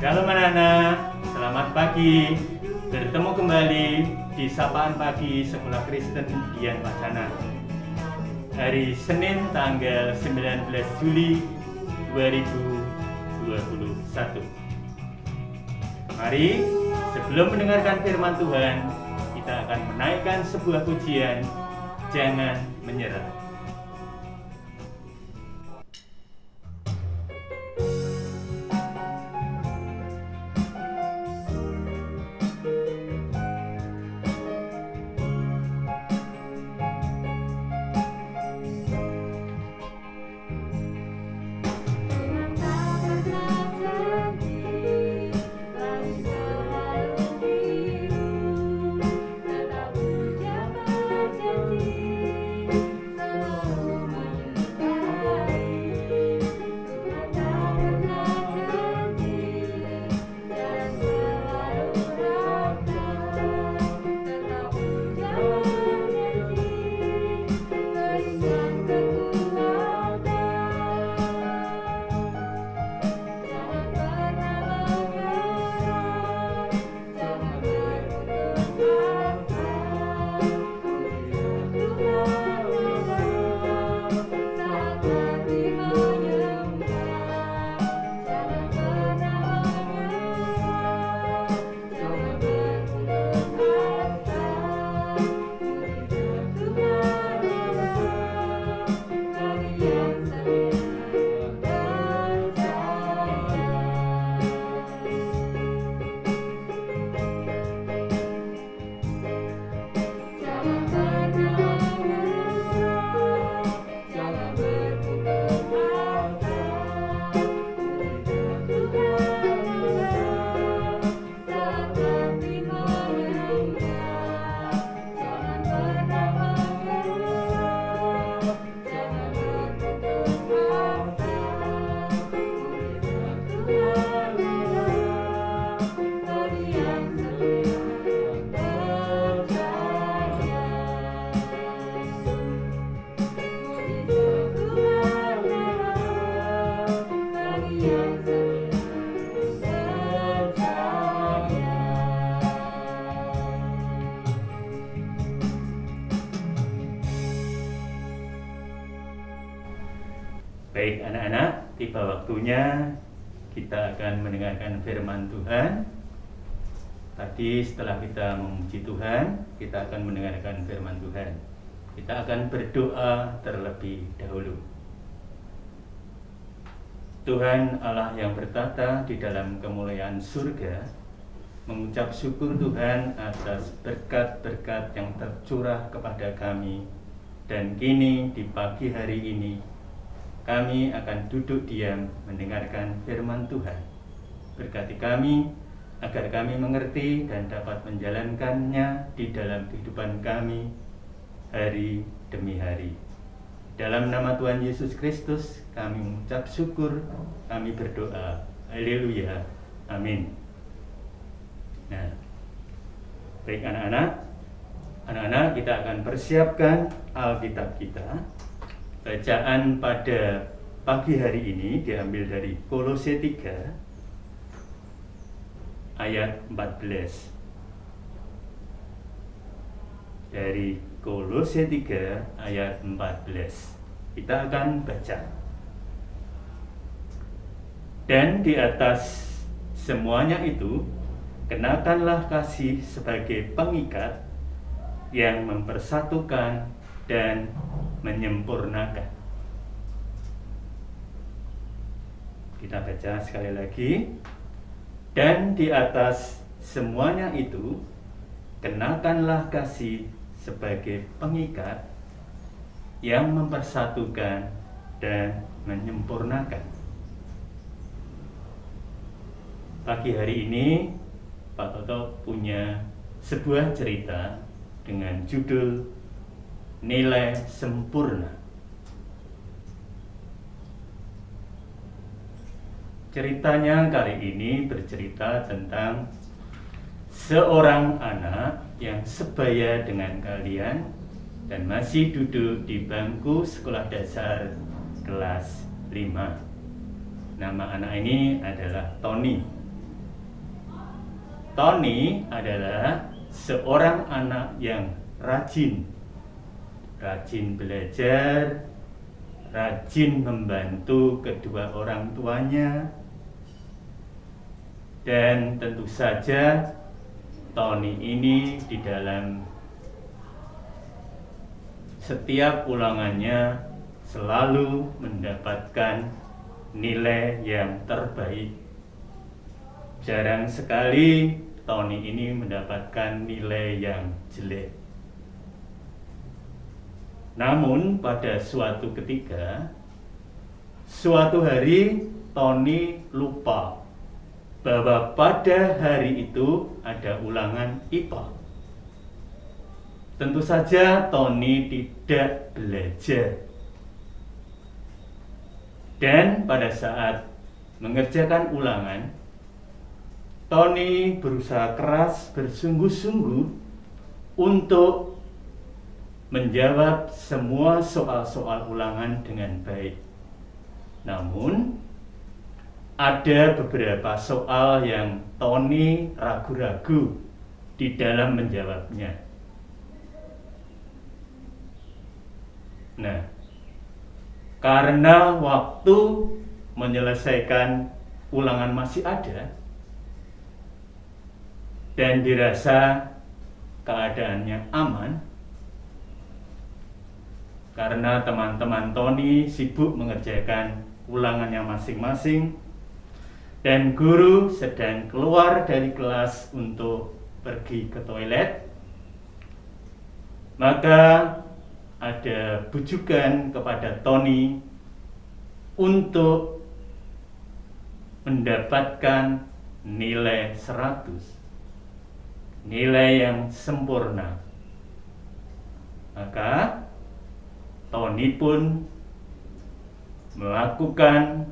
Shalom anak-anak, selamat pagi. Bertemu kembali di Sapaan Pagi Sekolah Kristen Dian Wacana. Hari Senin tanggal 19 Juli 2021. Mari, sebelum mendengarkan firman Tuhan, kita akan menaikkan sebuah pujian, Jangan Menyerah. Baik anak-anak, tiba waktunya kita akan mendengarkan firman Tuhan. Tadi setelah kita memuji Tuhan, kita akan mendengarkan firman Tuhan. Kita akan berdoa terlebih dahulu. Tuhan Allah yang bertata di dalam kemuliaan surga, mengucap syukur Tuhan atas berkat-berkat yang tercurah kepada kami. Dan kini di pagi hari ini, kami akan duduk diam mendengarkan firman Tuhan. Berkati kami, agar kami mengerti dan dapat menjalankannya di dalam kehidupan kami hari demi hari. Dalam nama Tuhan Yesus Kristus, kami mengucap syukur, kami berdoa. Haleluya. Amin. Nah, baik anak-anak, kita akan persiapkan Alkitab kita. Bacaan pada pagi hari ini diambil dari Kolose 3 ayat 14. Dari Kolose 3 ayat 14. Kita akan baca. Dan di atas semuanya itu, kenakanlah kasih sebagai pengikat yang mempersatukan dan menyempurnakan. Kita baca sekali lagi. Dan di atas semuanya itu, kenakanlah kasih sebagai pengikat yang mempersatukan dan menyempurnakan. Pagi hari ini, Pak Toto punya sebuah cerita dengan judul Nilai Sempurna. Ceritanya kali ini bercerita tentang seorang anak yang sebaya dengan kalian dan masih duduk di bangku sekolah dasar kelas 5. Nama anak ini adalah Tony. Tony adalah seorang anak yang rajin belajar, rajin membantu kedua orang tuanya, dan tentu saja Tony ini di dalam setiap ulangannya selalu mendapatkan nilai yang terbaik. Jarang sekali Tony ini mendapatkan nilai yang jelek. Namun pada suatu ketika, suatu hari Tony lupa bahwa pada hari itu ada ulangan IPA. Tentu saja Tony tidak belajar. Dan pada saat mengerjakan ulangan, Tony berusaha keras, bersungguh-sungguh untuk menjawab semua soal-soal ulangan dengan baik. Namun, ada beberapa soal yang Tony ragu-ragu di dalam menjawabnya. Nah, karena waktu menyelesaikan ulangan masih ada, dan dirasa keadaannya aman, karena teman-teman Tony sibuk mengerjakan ulangannya masing-masing, dan guru sedang keluar dari kelas untuk pergi ke toilet, maka ada bujukan kepada Tony untuk mendapatkan nilai 100. Nilai yang sempurna. Maka Tony pun melakukan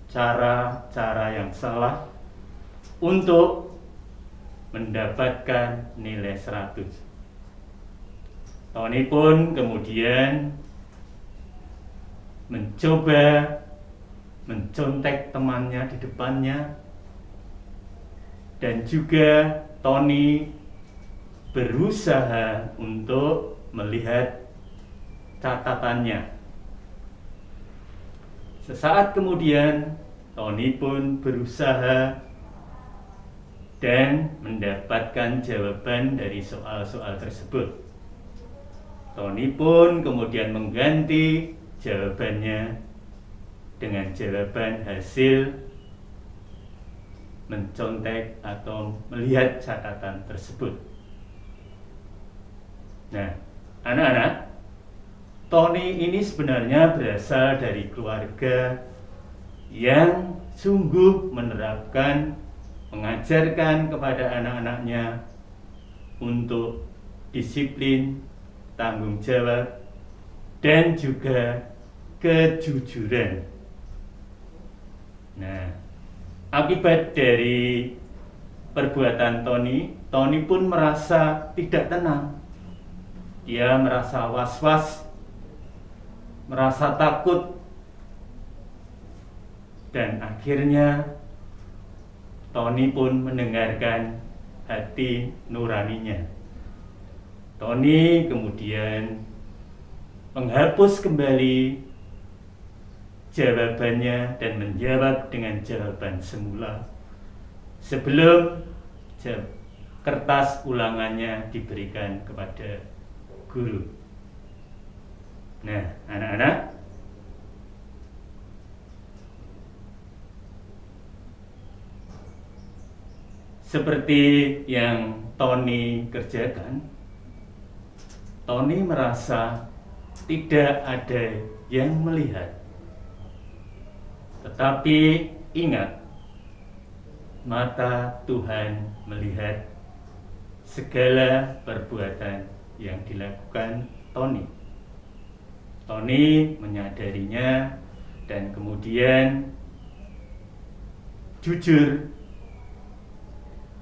cara-cara yang salah untuk mendapatkan nilai 100. Tony pun kemudian mencoba mencontek temannya di depannya, dan juga Tony berusaha untuk melihat catatannya. Sesaat kemudian, Tony pun berusaha dan mendapatkan jawaban dari soal-soal tersebut. Tony pun kemudian mengganti jawabannya dengan jawaban hasil mencontek atau melihat catatan tersebut. Nah, anak-anak, Tony ini sebenarnya berasal dari keluarga yang sungguh menerapkan, mengajarkan kepada anak-anaknya untuk disiplin, tanggung jawab, dan juga kejujuran. Nah, akibat dari perbuatan Tony pun merasa tidak tenang. Dia merasa was-was, merasa takut, dan akhirnya Tony pun mendengarkan hati nuraninya. Tony kemudian menghapus kembali jawabannya dan menjawab dengan jawaban semula sebelum kertas ulangannya diberikan kepada guru. Nah, anak-anak, seperti yang Tony kerjakan, Tony merasa tidak ada yang melihat. Tetapi ingat, mata Tuhan melihat segala perbuatan yang dilakukan Tony. Tony menyadarinya dan kemudian jujur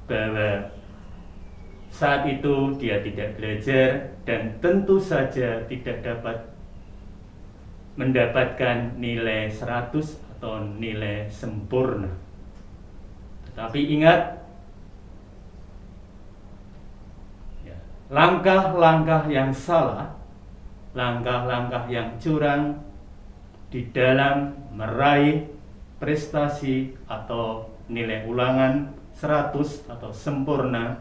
bahwa saat itu dia tidak belajar dan tentu saja tidak dapat mendapatkan nilai 100 atau nilai sempurna. Tetapi ingat, langkah-langkah yang salah, langkah-langkah yang curang di dalam meraih prestasi atau nilai ulangan 100 atau sempurna,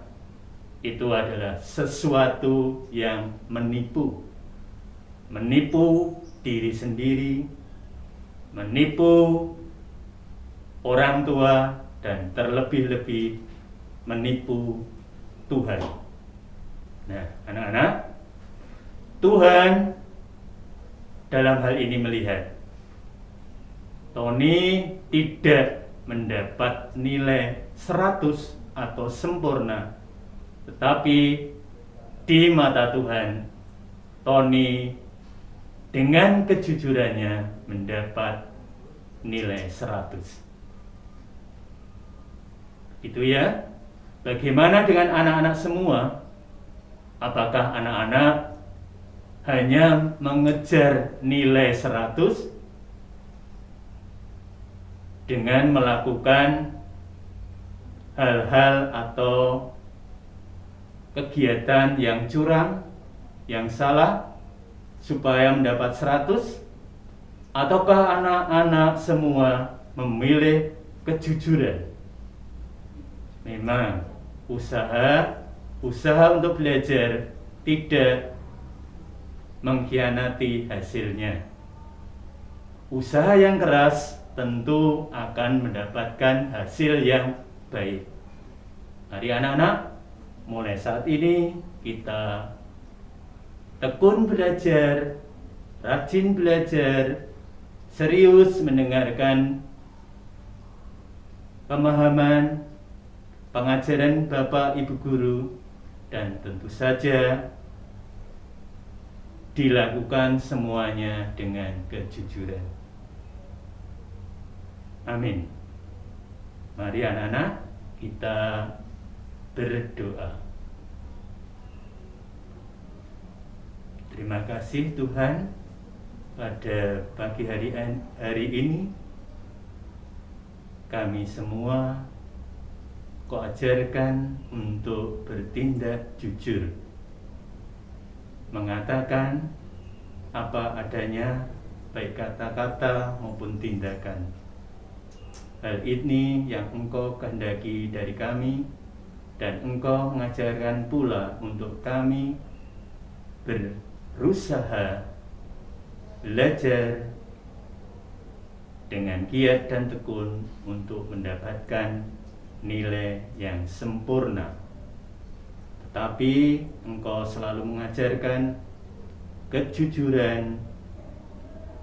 itu adalah sesuatu yang menipu diri sendiri, menipu orang tua, dan terlebih-lebih menipu Tuhan. Nah, anak-anak, Tuhan dalam hal ini melihat Tony tidak mendapat nilai 100 atau sempurna, tetapi di mata Tuhan, Tony dengan kejujurannya mendapat nilai 100. Itu ya. Bagaimana dengan anak-anak semua? Apakah anak-anak hanya mengejar nilai 100 dengan melakukan hal-hal atau kegiatan yang curang, yang salah, supaya mendapat 100? Ataukah anak-anak semua memilih kejujuran? Memang usaha untuk belajar tidak mengkhianati hasilnya. Usaha yang keras tentu akan mendapatkan hasil yang baik. Mari anak-anak, mulai saat ini kita tekun belajar, rajin belajar, serius mendengarkan pemahaman pengajaran Bapak Ibu Guru, dan tentu saja dilakukan semuanya dengan kejujuran. Amin. Mari anak-anak, kita berdoa. Terima kasih Tuhan, pada pagi hari ini kami semua Kau ajarkan untuk bertindak jujur, mengatakan apa adanya, baik kata-kata maupun tindakan. Hal ini yang Engkau kehendaki dari kami, dan Engkau mengajarkan pula untuk kami berusaha belajar dengan giat dan tekun untuk mendapatkan nilai yang sempurna. Tetapi Engkau selalu mengajarkan kejujuran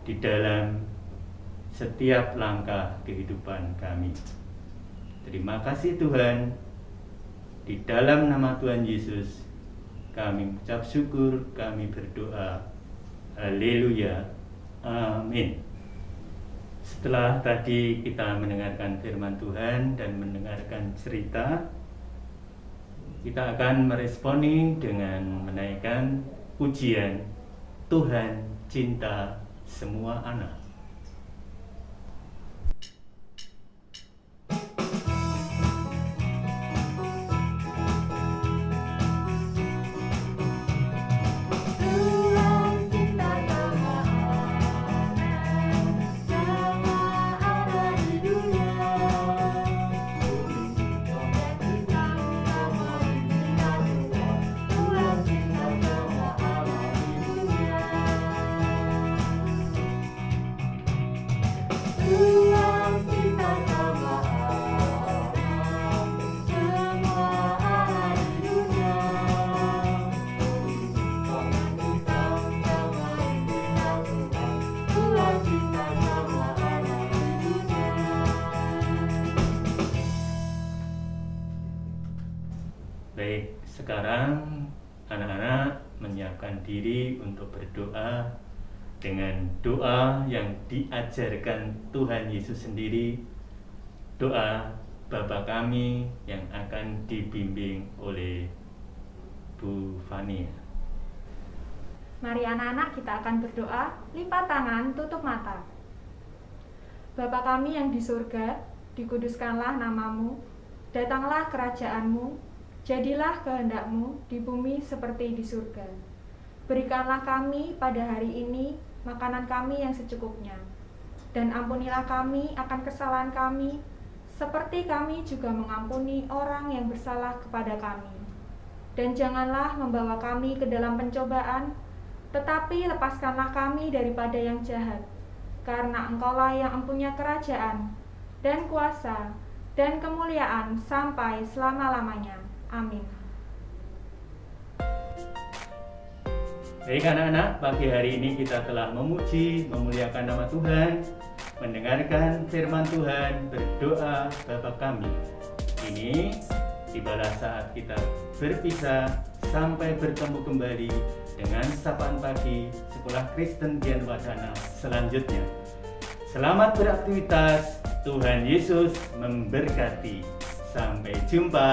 di dalam setiap langkah kehidupan kami. Terima kasih Tuhan. Di dalam nama Tuhan Yesus kami mengucap syukur, kami berdoa. Haleluya. Amin. Setelah tadi kita mendengarkan firman Tuhan dan mendengarkan cerita, kita akan meresponi dengan menaikkan pujian Tuhan cinta semua anak. Baik, sekarang anak-anak menyiapkan diri untuk berdoa dengan doa yang diajarkan Tuhan Yesus sendiri, doa Bapa kami yang akan dibimbing oleh Bu Fania. Mari anak-anak, kita akan berdoa, lipat tangan, tutup mata. Bapa kami yang di surga, dikuduskanlah namamu, datanglah kerajaanmu, Jadilah kehendak-Mu di bumi seperti di surga. Berikanlah kami pada hari ini makanan kami yang secukupnya. Dan ampunilah kami akan kesalahan kami, seperti kami juga mengampuni orang yang bersalah kepada kami. Dan janganlah membawa kami ke dalam pencobaan, tetapi lepaskanlah kami daripada yang jahat. Karena Engkaulah yang mempunyai kerajaan, dan kuasa, dan kemuliaan sampai selama-lamanya. Amin. Baik anak-anak, pagi hari ini kita telah memuji, memuliakan nama Tuhan, mendengarkan firman Tuhan, berdoa Bapa kami. Ini tibalah saat kita berpisah sampai bertemu kembali dengan sapaan pagi Sekolah Kristen Gian Wacana selanjutnya. Selamat beraktivitas, Tuhan Yesus memberkati. Sampai jumpa.